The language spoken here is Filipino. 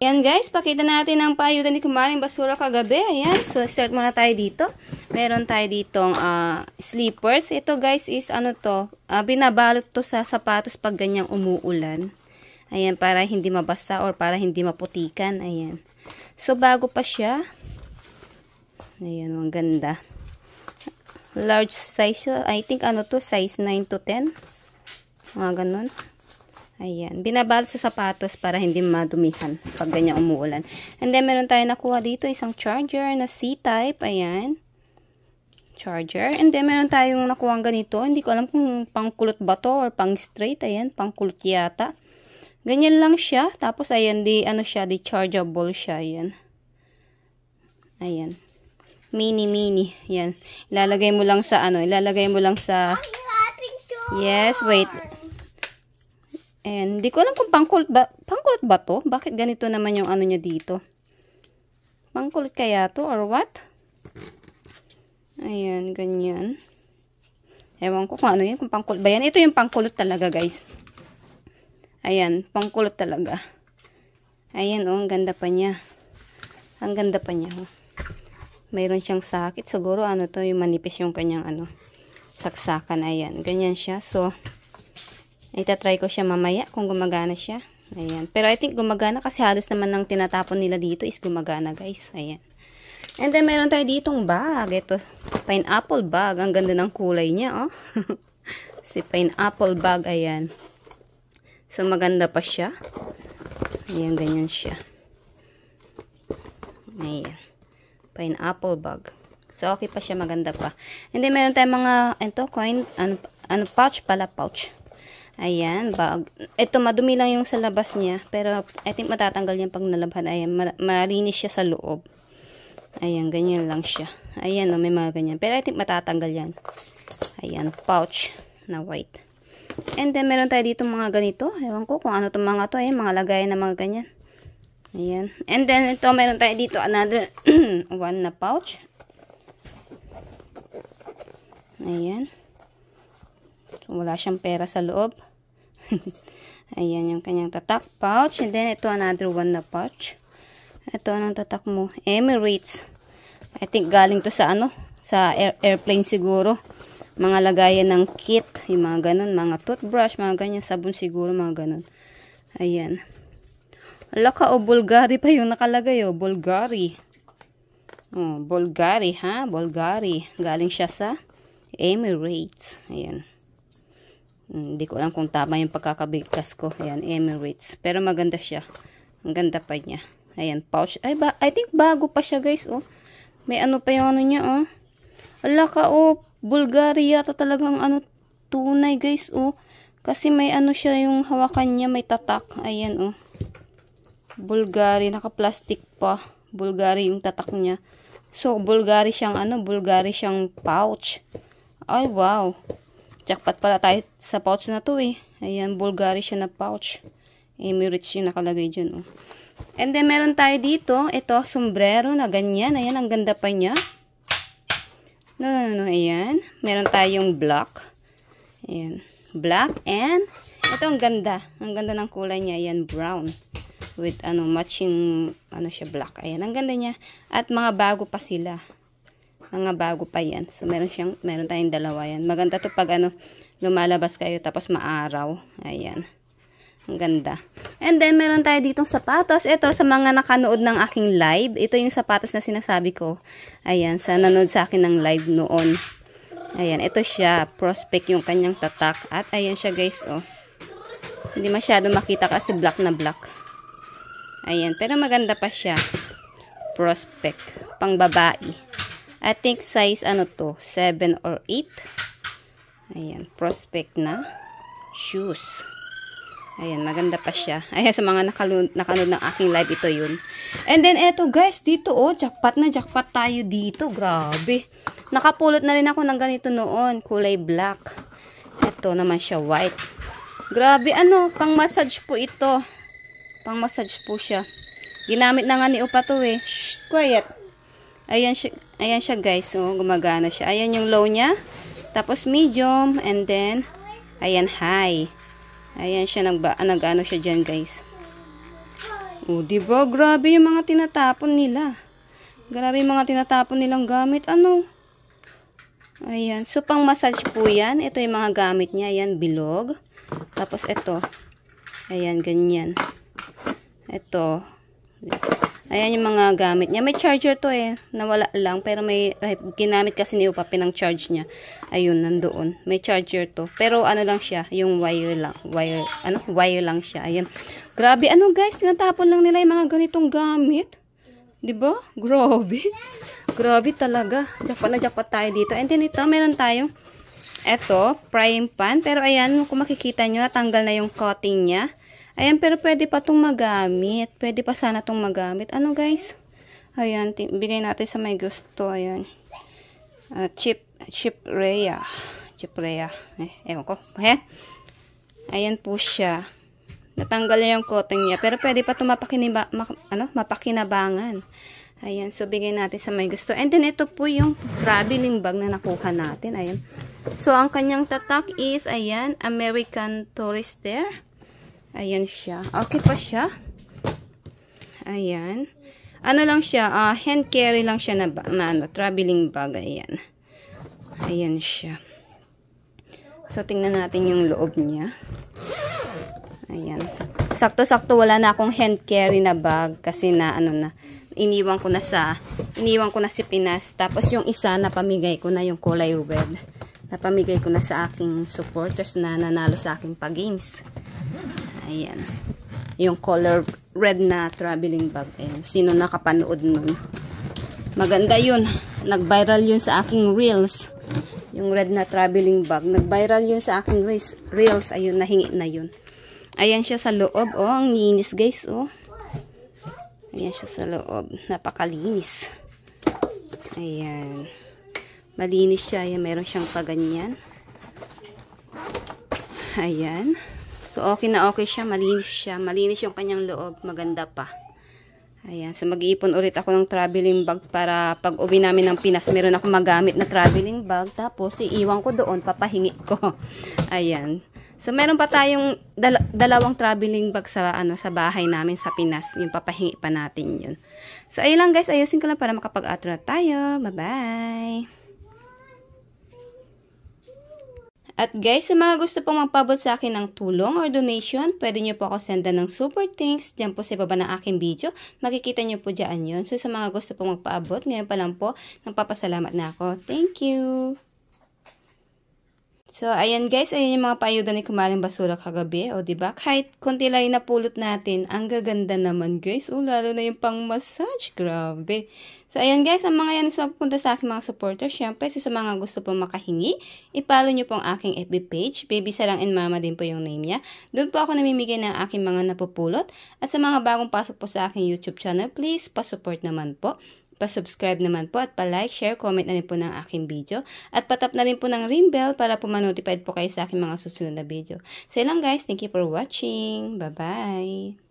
Ayan guys, pakita natin ang paayudan ni Kumaring basura kagabi. Ayan, so start muna tayo dito. Meron tayo ditong slippers. Ito guys is ano to, binabalot to sa sapatos pag ganyang umuulan. Ayan, para hindi mabasa or para hindi maputikan. Ayan. So bago pa siya. Ayan, ang ganda. Large size siya. I think ano to, size 9 to 10. Mga ganun. Ayan. Binabalot sa sapatos para hindi madumihan pag ganyan umuulan. And then, meron tayo nakuha dito isang charger na C-type. Ayan. Charger. And then, meron tayong nakuha ganito. Hindi ko alam kung pangkulot ba to or pang straight. Ayan. Pangkulot yata. Ganyan lang siya. Tapos, ayan. Ano siya? Di chargeable siya. Ayan. Ayan. Mini. Ayan. Ilalagay mo lang sa ano. Ilalagay mo lang sa... Yes, wait. And, di ko alam kung pangkulot ba to? Bakit ganito naman yung ano niya dito? Pangkulot kaya to or what? Ayan, ganyan. Ewan ko kung ano yun, kung pangkulot ba yan. Ito yung pangkulot talaga, guys. Ayan, pangkulot talaga. Ayan, oh, ang ganda pa niya. Ang ganda pa niya, oh. Mayroon siyang sakit. Siguro, ano to, yung manipis yung kanyang, ano, saksakan. Ayan, ganyan siya. So, itatry ko siya mamaya kung gumagana siya. Ayan. Pero I think gumagana kasi halos naman ng tinatapon nila dito is gumagana, guys. Ayan. And then meron tayo ditong bag. Ito, pineapple bag. Ang ganda ng kulay niya, oh. Si pineapple bag, ayan. So maganda pa siya. Ayan, ganyan siya. Ayan. Pineapple bag. So okay pa siya, maganda pa. And then meron tayong mga, ito, coin, ano pouch pala, pouch. Ayan, bag. Ito, madumi lang yung sa labas niya. Pero, I think matatanggal yan pag nalabhan. Ayan, malinis siya sa loob. Ayan, ganyan lang siya. Ayan, oh, may mga ganyan. Pero, I think matatanggal yan. Ayan, pouch na white. And then, meron tayo dito mga ganito. Ewan ko kung ano itong mga to. Ayan, mga lagayan na mga ganyan. Ayan. And then, ito, meron tayo dito another one na pouch. Ayan. So, wala siyang pera sa loob. Ayan yung kanyang tatak pouch. And then, ito another one na pouch. Ito, anong tatak mo? Emirates. I think galing to sa ano? Sa airplane siguro. Mga lagayan ng kit. Yung mga ganun. Mga toothbrush. Mga ganyan. Sabon siguro. Mga ganun. Ayan. Alaka o Bulgari pa yung nakalagay o. Bulgari. Oh, Bulgari ha? Bulgari. Galing siya sa Emirates. Ayan. Hindi ko alam kung tama yung pagkakabigkas ko. Ayan, Emirates. Pero maganda siya. Ang ganda pa niya. Ayan, pouch. Ay, I think bago pa siya, guys, oh. May ano pa yung ano niya, oh. Ala ka, oh. Bulgaria yata talagang ano, tunay, guys, oh. Kasi may ano siya yung hawakan niya, may tatak. Ayan, oh. Bulgari, naka-plastic pa. Bulgari yung tatak niya. So, Bulgari siyang ano, Bulgari siyang pouch. Ay, wow. Jackpot pala tayo sa pouch na to eh. Ayan, Bulgari siya na pouch. Emirates yung nakalagay dyan, oh. And then, meron tayo dito. Ito, sombrero na ganyan. Ayan, ang ganda pa niya. No. Ayan. Meron tayong black. Ayan. Black and ito, ang ganda. Ang ganda ng kulay niya. Ayan, brown. With, ano, matching, ano siya, black. Ayan, ang ganda niya. At mga bago pa sila. Mga bago pa yan. So, meron tayong dalawa yan. Maganda to pag ano, lumalabas kayo tapos maaraw. Ayan. Ang ganda. And then, meron tayo ditong sapatos. Ito, sa mga nakanood ng aking live. Ito yung sapatos na sinasabi ko. Ayan, sa nanood sa akin ng live noon. Ayan, ito siya. Prospect yung kanyang tatak. At ayan siya, guys, oh. Hindi masyado makita kasi black na black. Ayan, pero maganda pa siya. Prospect. Pang babae. I think size, ano to, 7 or 8. Ayan, prospect na shoes. Ayan, maganda pa siya. Ayan, sa mga nakanood ng aking live, ito yun. And then, eto guys, dito, oh, jackpot na jackpot tayo dito. Grabe. Nakapulot na rin ako ng ganito noon. Kulay black. Ito naman siya, white. Grabe, ano, pang massage po ito. Pang massage po siya. Ginamit na nga ni Opa to eh. Shh, quiet. Ayan siya guys. Oh, gumagana siya. Ayan yung low niya. Tapos medium. And then, ayan high. Ayan siya. Nag-ano siya dyan guys. Oh, diba? Grabe yung mga tinatapon nila. Grabe yung mga tinatapon nilang gamit. Ano? Ayan. So, pang massage po yan. Ito yung mga gamit niya. Ayan, bilog. Tapos, ito. Ayan, ganyan. Ito. Ayan yung mga gamit niya. May charger to eh. Nawala lang. Pero may ginamit kasi ni Upa. Pinang-charge niya. Ayun, nandoon. May charger to. Pero ano lang siya. Yung wire lang. Wire lang siya. Ayan. Grabe. Ano guys? Tinatapon lang nila yung mga ganitong gamit. Diba? Grabe. Grabe talaga. Jackpot na jackpot tayo dito. And then ito, meron tayong eto, frying pan. Pero ayan, kung makikita nyo, natanggal na yung coating niya. Ayan, pero pwede pa itong magamit. Pwede pa sana itong magamit. Ano guys? Ayan, bigay natin sa may gusto. Ayan. Chip Rhea. Ewan ko. Ayan. Ayan po siya. Natanggal na yung coating niya. Pero pwede pa ito mapakinabangan. Ayan. So, bigay natin sa may gusto. And then, ito po yung traveling bag na nakuha natin. Ayan. So, ang kanyang tatak is, ayan, American Tourister. Ayan siya. Okay pa siya. Ayan. Ano lang siya, hand carry lang siya na traveling bag. Ayan. Ayan siya. So, tingnan natin yung loob niya. Ayan. Sakto-sakto wala na akong hand carry na bag kasi na iniwan ko na si Pinas. Tapos yung isa napamigay ko na yung kulay red. Napamigay ko na sa aking supporters na nanalo sa aking pa-games. Ayan. Yung color red na traveling bag. Ayan. Sino nakapanood nun? Maganda yun. Nag-viral yun sa aking reels. Yung red na traveling bag. Nag-viral yun sa aking reels. Ayun, nahingi na yun. Ayan siya sa loob. Oh, ang linis guys. Oh. Ayan siya sa loob. Napakalinis. Ayan. Malinis siya. Ayan, meron siyang paganyan. Ayan. So, okay na okay siya. Malinis siya. Malinis yung kanyang loob. Maganda pa. Ayan. So, mag-iipon ulit ako ng traveling bag para pag uwi namin ng Pinas, meron ako magamit na traveling bag. Tapos, iiwan ko doon. Papahingi ko. Ayan. So, meron pa tayong dalawang traveling bag sa bahay namin sa Pinas. Yung papahingi pa natin yun. So, ayun lang guys. Ayusin ko lang para makapag-outro tayo. Bye-bye! At guys, sa mga gusto pong magpabot sa akin ng tulong or donation, pwede nyo po ako sendan ng super thanks. Diyan po sa baba ng aking video. Makikita nyo po dyan yun. So, sa mga gusto pong magpaabot, ngayon pa lang po, nagpapasalamat na ako. Thank you! So, ayan guys, ayan yung mga paayuda ni Kumaring Basura kagabi. O, diba? Kahit konti lang yung napulot natin, ang gaganda naman guys. O, lalo na yung pang-massage. Grabe. So, ayan guys, ang mga yan is mapupunta sa aking mga supporters. Siyempre, so sa mga gusto pong makahingi, ipalo nyo po ang aking FB page. Baby Sarang and Mama din po yung name niya. Doon po ako namimigay ng aking mga napupulot. At sa mga bagong pasok po sa aking YouTube channel, please, pa-support naman po. Pa-subscribe naman po at pa-like, share, comment na rin po ng aking video. At patap na rin po ng ring bell para po ma-notified po kayo sa aking mga susunod na video. So, yun lang guys. Thank you for watching. Bye-bye!